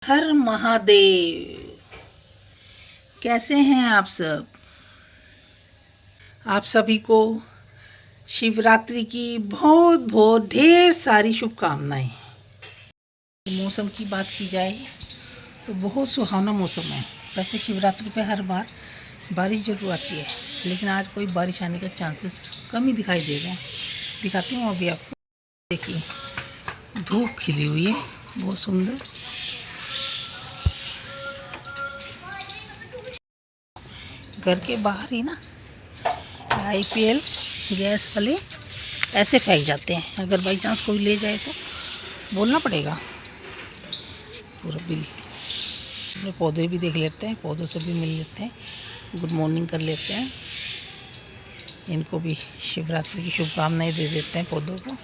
हर महादेव। कैसे हैं आप सब? आप सभी को शिवरात्रि की बहुत बहुत ढेर सारी शुभकामनाएं। मौसम की बात की जाए तो बहुत सुहावना मौसम है। वैसे शिवरात्रि पे हर बार बारिश जरूर आती है, लेकिन आज कोई बारिश आने के चांसेस कम ही दिखाई दे रहे हैं। दिखाती हूँ अभी आपको। देखिए, धूप खिली हुई है बहुत सुंदर। घर के बाहर ही ना IPL गैस वाले ऐसे फेंक जाते हैं। अगर बाई चांस कोई ले जाए तो बोलना पड़ेगा। पूरा बिल अपने पौधे भी देख लेते हैं, पौधों से भी मिल लेते हैं, गुड मॉर्निंग कर लेते हैं। इनको भी शिवरात्रि की शुभकामनाएं दे देते हैं पौधों को।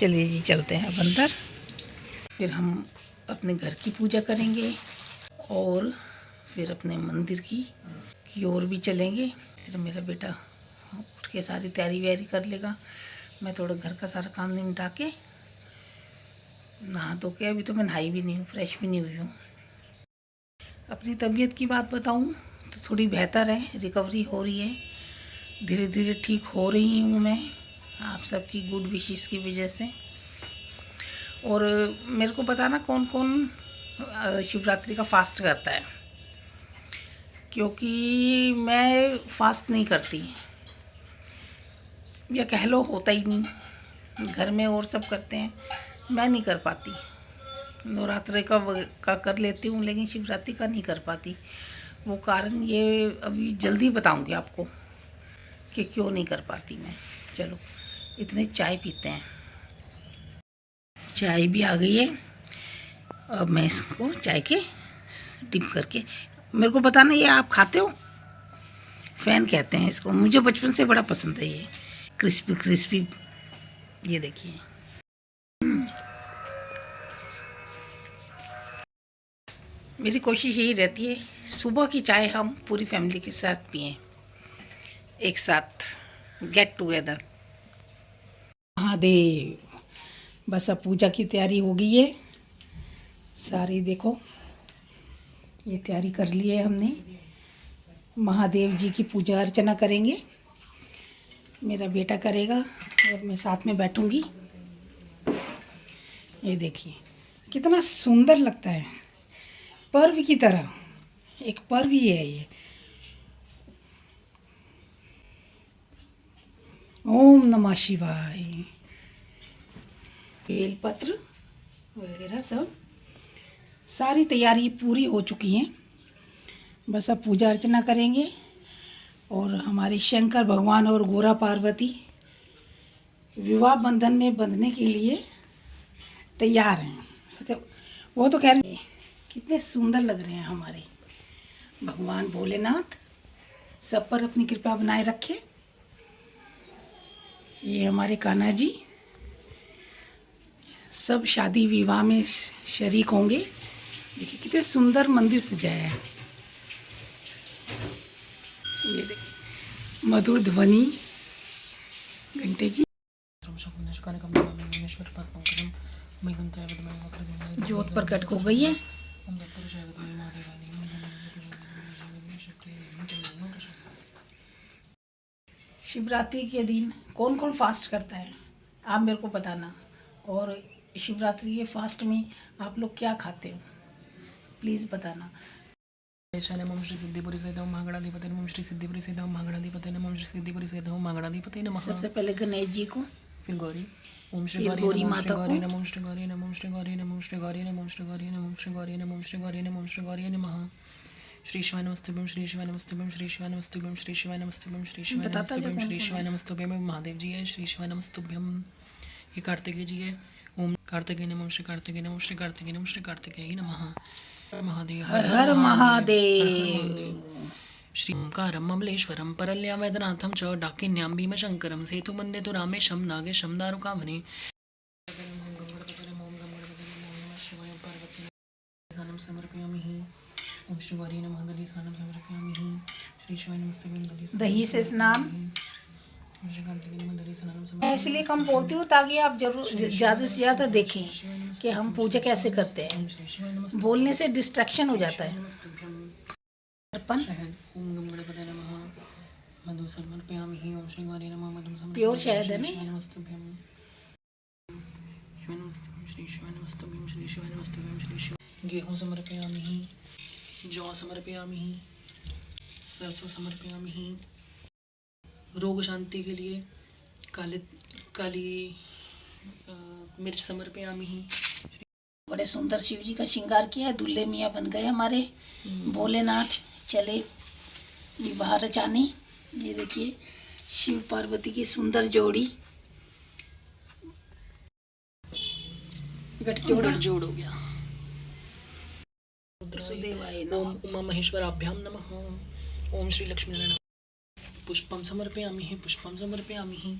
चलिए जी, चलते हैं अब अंदर। फिर हम अपने घर की पूजा करेंगे और फिर अपने मंदिर की ओर भी चलेंगे। फिर मेरा बेटा उठ के सारी तैयारी वैयारी कर लेगा। मैं थोड़ा घर का सारा काम निपटा के नहा धो के, अभी तो मैं नहाई भी नहीं हूँ, फ्रेश भी नहीं हुई हूँ। अपनी तबीयत की बात बताऊँ तो थोड़ी बेहतर है, रिकवरी हो रही है, धीरे धीरे ठीक हो रही हूँ मैं, आप सबकी गुड विशेस की वजह से। और मेरे को बताना कौन कौन शिवरात्रि का फास्ट करता है, क्योंकि मैं फास्ट नहीं करती, या कह लो होता ही नहीं। घर में और सब करते हैं, मैं नहीं कर पाती। नवरात्रि का कर लेती हूँ, लेकिन शिवरात्रि का नहीं कर पाती। वो कारण ये अभी जल्दी बताऊँगी आपको कि क्यों नहीं कर पाती मैं। चलो, इतने चाय पीते हैं। चाय भी आ गई है। अब मैं इसको चाय के डिप करके, मेरे को बताना ये आप खाते हो? फ़ैन कहते हैं इसको, मुझे बचपन से बड़ा पसंद है ये क्रिस्पी क्रिस्पी। ये देखिए, मेरी कोशिश यही रहती है सुबह की चाय हम पूरी फैमिली के साथ पिएं, एक साथ गेट टुगेदर। महादेव। बस अब पूजा की तैयारी हो गई है सारी। देखो, ये तैयारी कर ली है हमने। महादेव जी की पूजा अर्चना करेंगे, मेरा बेटा करेगा और मैं साथ में बैठूंगी। ये देखिए कितना सुंदर लगता है, पर्व की तरह। एक पर्व ही है ये। ओम नमः शिवाय। बेलपत्र वगैरह सब सारी तैयारी पूरी हो चुकी हैं। बस अब पूजा अर्चना करेंगे और हमारे शंकर भगवान और गोरा पार्वती विवाह बंधन में बंधने के लिए तैयार हैं। तो वो तो कह रहे हैं कितने सुंदर लग रहे हैं हमारे भगवान भोलेनाथ, सब पर अपनी कृपा बनाए रखे। ये हमारे कान्हा जी सब शादी विवाह में शरीक होंगे। देखिए कितने सुंदर मंदिर सजाया है। ये देखिए मधुर ध्वनि घंटे की। ज्योत प्रकट हो गई है। शिवरात्रि के दिन कौन कौन फास्ट करता है आप मेरे को बताना। और शिवरात्रि के फास्ट में आप लोग क्या खाते हो, प्लीज़ बताना। नमः श्री सिद्धिपुरी से ओम महागणाधिपति नमः श्री सिद्धिपुरी से ओम महागणाधिपति नमः श्री सिद्धिपुरी से ओम महागणाधिपति नमः। सबसे पहले गणेश जी को, फिर गौरी। ओम श्री फिर गौरी माता को, नमः श्री गौरी नमः श्री गौरी नमः श्री गौरी नमः श्री गौरी नमः श्री गौरी नमः श्री गौरी नमः श्री गौरी नमः। श्री शिवाय नमस्तुभ्यं श्री शिवाय नमस्तुभ्यं श्री शिवाय नमस्तुभ्यं श्री शिवाय नमस्तुभ्यं श्री शिवाय नमस्तुभ्यं श्री शिवाय नमस्तुभ्यं महादेव जी है। श्री शिवाय नमस्तुभ्यं। ये कार्तिकेय जी है। ओम कार्तिकेय नमः श्री कार्तिकेय नमः श्री कार्तिकेय नमः श्री कार्तिकेय नमः। महादेव हर हर महादेव। श्री ओंकारं ममलेश्वरं परल्या वैद्यनाथं च डाकिन्यां भीमशङ्करं सेतुमन्दितु रामेशं नागेशं दारुकावने। समर्पयामि। ओम श्री गौरी नमः दधि स्नानं समर्पयामि। श्री शिवाय नमस्तुभ्यं दधि दही से स्नान। मैं इसलिए कम बोलती हूँ ताकि आप जरूर ज़्यादा से ज़्यादा देखें कि हम पूजा कैसे करते हैं। बोलने से डिस्ट्रैक्शन हो जाता है। अर्पण मधु समर्पयामि। ओम श्री गौरी नमः। मधु समर्पयामि। प्योर शहद है ना? श्री शिवाय नमस्तुभ्यं। श्री शिवाय नमस्तुभ्यं। श्री शिवाय। गेहूं समर्पयामि। जौ समर्पयामि। सरसों समर्पयामि। रोग शांति के लिए काली मिर्च समर्पयामि। बड़े सुंदर शिव जी का श्रृंगार किया है। दूल्हे मियाँ बन गए हमारे भोलेनाथ। चले विवाह रचाने। ये देखिए शिव पार्वती की सुंदर जोड़ी। गठजोड़ हो गया। सुदेवाय ओम उमा महेश्वराभ्याम नमः। ओम श्री लक्ष्मी नारायण। पुष्पम समर्पयामि। पुष्पम समर्पयामि।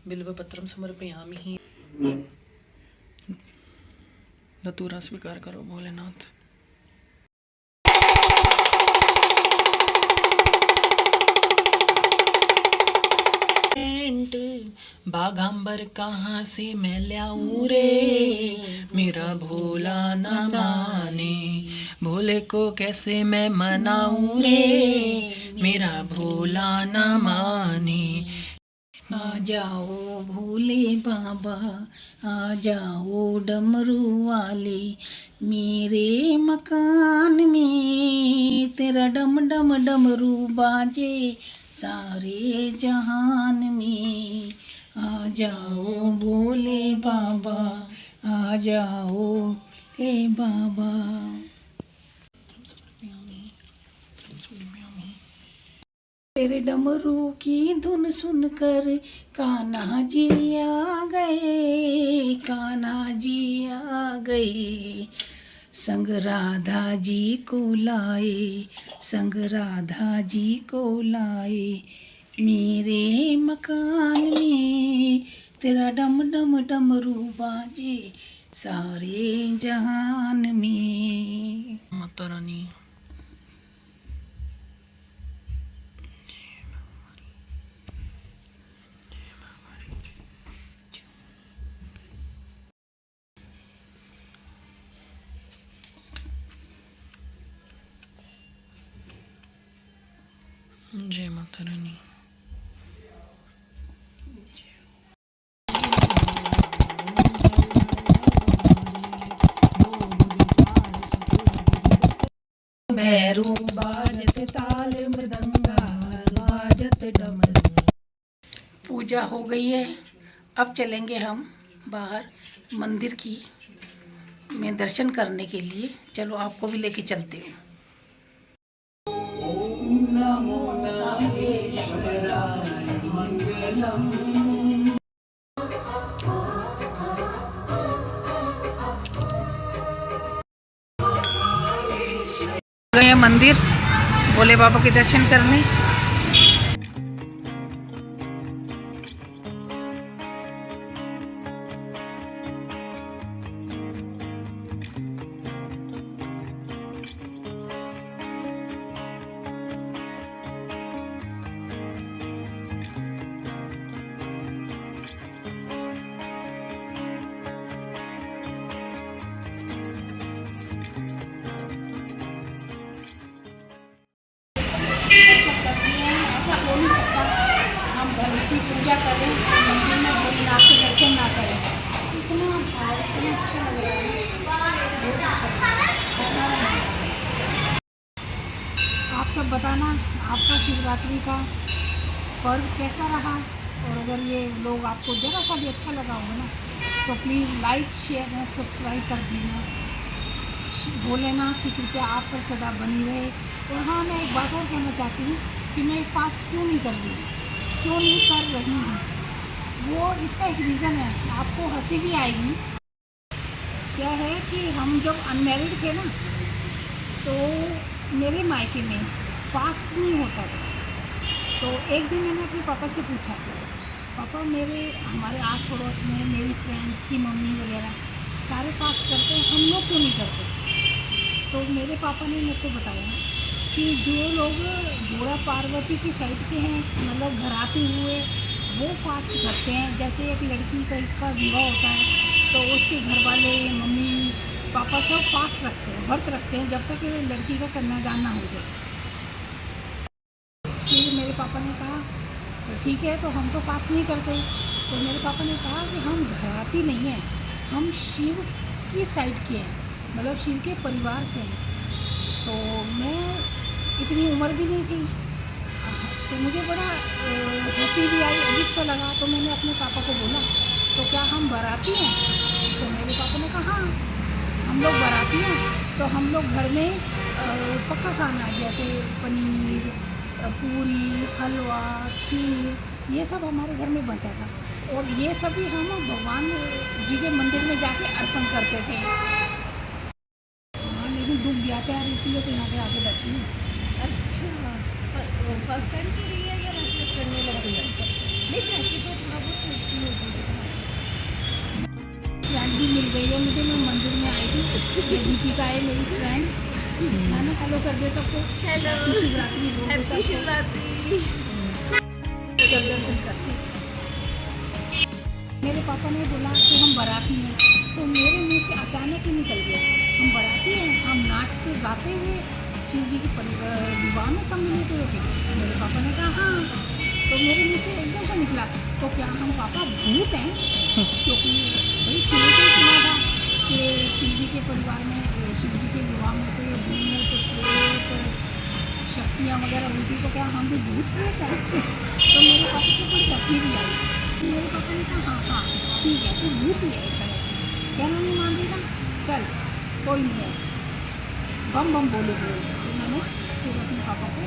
बिल्वपत्रम समर्पयामि। धतूरा स्वीकार करो भोलेनाथ। बाघांबर कहाँ से मैं लाऊं रे, मेरा भोला न माने। भोले को कैसे मैं मनाऊं रे, मेरा भोला न माने। आ जाओ भोले बाबा, आ जाओ डमरू वाले, मेरे मकान में तेरा डम डम डमरू बाजे सारे जहान में। आ जाओ भोले बाबा, आ जाओ हे बाबा। तेरे डमरू की धुन सुनकर कान्हा जी आ गए, कान्हा जी आ गए। संग राधा जी को लाए, संग राधा जी को लाए, मेरे मकान में तेरा डम डम डमरू बाजे सारे जहान में। माता रानी जय माता रानी। भैरू बाजत ताल मृदंगा, बाजत डमरू। पूजा हो गई है। अब चलेंगे हम बाहर मंदिर की में दर्शन करने के लिए। चलो आपको भी लेके चलते हूँ। ओम नमो नागेश्वराय मंगलम। गए मंदिर भोले बाबा के दर्शन करने। ऐसा हो नहीं सकता हम घर की पूजा करें और मंदिर में भोलेनाथ के दर्शन ना करें। इतना भाव, इतना अच्छा लग रहा है, बहुत अच्छा लग रहा है। आप सब बताना आपका शिवरात्रि का पर्व कैसा रहा, और अगर ये लोग आपको ज़रा सा भी अच्छा लगा होगा ना तो प्लीज़ लाइक शेयर और सब्सक्राइब कर देना। भोलेनाथ की कृपा आप पर सदा बनी रहे। और हाँ, मैं एक बात और कहना चाहती हूँ कि मैं फास्ट क्यों नहीं कर रही हूँ। वो इसका एक रीज़न है, आपको हंसी भी आएगी। क्या है कि हम जब अनमैरिड थे ना तो मेरे मायके में फास्ट नहीं होता था। तो एक दिन मैंने अपने पापा से पूछा, पापा हमारे आस पड़ोस में मेरी फ्रेंड्स की मम्मी वगैरह सारे फास्ट करते हैं, हम लोग क्यों नहीं करते। तो मेरे पापा ने मेरे को बताया कि जो लोग घोड़ा पार्वती की साइड के हैं, मतलब घराती हुए, वो फास्ट करते हैं। जैसे एक लड़की का विवाह होता है तो उसके घर वाले, मम्मी पापा सब फास्ट रखते हैं, व्रत रखते हैं जब तक लड़की का कन्यादान ना हो जाए। फिर मेरे पापा ने कहा तो ठीक है, तो हम तो फास्ट नहीं करते। तो मेरे पापा ने कहा कि हम घराती नहीं हैं, हम शिव की साइड के हैं, मतलब शिव के परिवार से हैं। तो मैं इतनी उम्र भी नहीं थी, तो मुझे बड़ा हंसी भी आई, अजीब सा लगा। तो मैंने अपने पापा को बोला तो क्या हम बाराती हैं? तो मेरे पापा ने कहा हाँ, हम लोग बाराती हैं। तो हम लोग घर में पक्का खाना जैसे पनीर, पूरी, हलवा, खीर, ये सब हमारे घर में बनता था। और ये सभी हम भगवान जी के मंदिर में जाके अर्पण करते थे। हाँ, लेकिन डूब गया था यार, इसलिए तो यहाँ पे आके बैठी हूँ। अच्छा, फर्स्ट टाइम चढ़ी है या वैसे चढ़ने लगी है? नहीं, वैसे तो थोड़ा बहुत चढ़ती होगी। फ्रेंड भी मिल गई है मुझे, मैं मंदिर में आई थी, ये दीपिका है मेरी फ्रेंड। मैंने हेलो कर दिया सबको, हेलो, हैप्पी शिवरात्रि बोल दो हैप्पी सबको। शिवरात्रि। जब दर्शन करती मेरे पापा ने बोला कि हम बाराती हैं, तो मेरे मुंह से अचानक ही निकल गया हम बाराती हैं, हम नाचते गाते हुए शिव जी के विवाह में सम्मिलित हुए थे। मेरे पापा ने कहा हाँ, तो मेरे मुंह से एकदम से निकला तो क्या हम पापा भूत हैं? क्योंकि भाई शुरू से ही सुना था कि शिव जी के परिवार में, शिव जी के विवाह में तो ये भूत प्रेत शक्तियाँ वगैरह हुई थी, तो क्या हम भी भूत प्रेत हैं? तो मेरे पापा को कुछ हंसी भी आई। मेरे पापा ने कहा हाँ हाँ ठीक है, तू भूत ही है एक तरह से, कहना नहीं मान रही ना, चल कोई नहीं है, बम बम बोले बोल। तो मैंने फिर अपने पापा को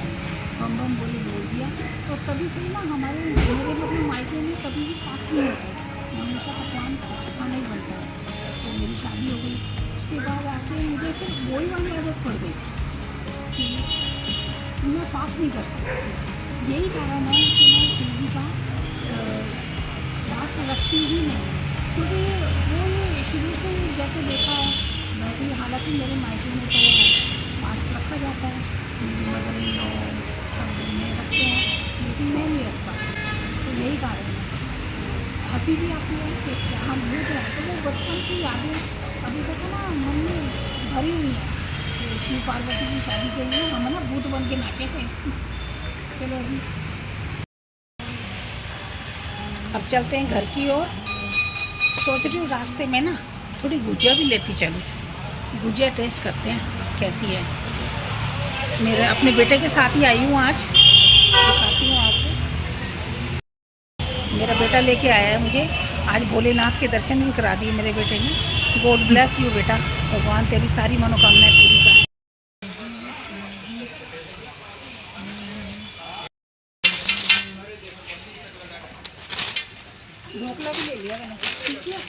बम बम बोले बोल दिया। तो तभी से ना हमारे मेरे मतलब मायके में कभी भी फास्ट नहीं होता है, हमेशा पकवान अच्छा खाना ही बनता है। तो मेरी शादी हो गई, उसके बाद आके मुझे फिर वही वाली आदत पड़ गई कि मैं फास्ट नहीं कर सकती। यही कारण है कि मैं शिव जी का फास्ट रखती ही नहीं, क्योंकि वो ये शुरू से जैसे देखा है वैसे ही, हालांकि मेरे मायके में तो फास्ट रखा जाता है, मेरी मदर इन लॉ सब दिन में रखते हैं, लेकिन मैं नहीं रख पाती। तो यही कारण है। हंसी भी आती है कि क्या हम भूत हैं, तो वो बचपन की यादें अभी तक ना मन में भरी हुई हैं कि शिव पार्वती की शादी के लिए हम ना भूत बन के नाचे थे। चलो जी, अब चलते हैं घर की ओर। सोच रही हूँ रास्ते में ना थोड़ी गुजिया भी लेती चलूँ, गुजिया टेस्ट करते हैं कैसी है। मेरे अपने बेटे के साथ ही आई हूँ आज, दिखाती हूँ आपको। मेरा बेटा लेके आया है मुझे आज, भोलेनाथ के दर्शन भी करा दिए मेरे बेटे ने। गॉड ब्लेस यू बेटा, भगवान तेरी सारी मनोकामनाएं पूरी कर। ढोकला भी ले लिया मैंने,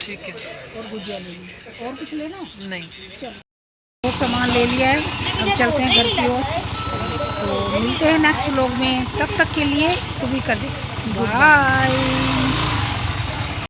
ठीक है, और गुजिया ले ली। और कुछ लेना है? नहीं। चलो, और सामान ले लिया है, अब चलते हैं घर की ओर। तो मिलते हैं नेक्स्ट व्लॉग में, तब तक के लिए तू भी कर दे बाय।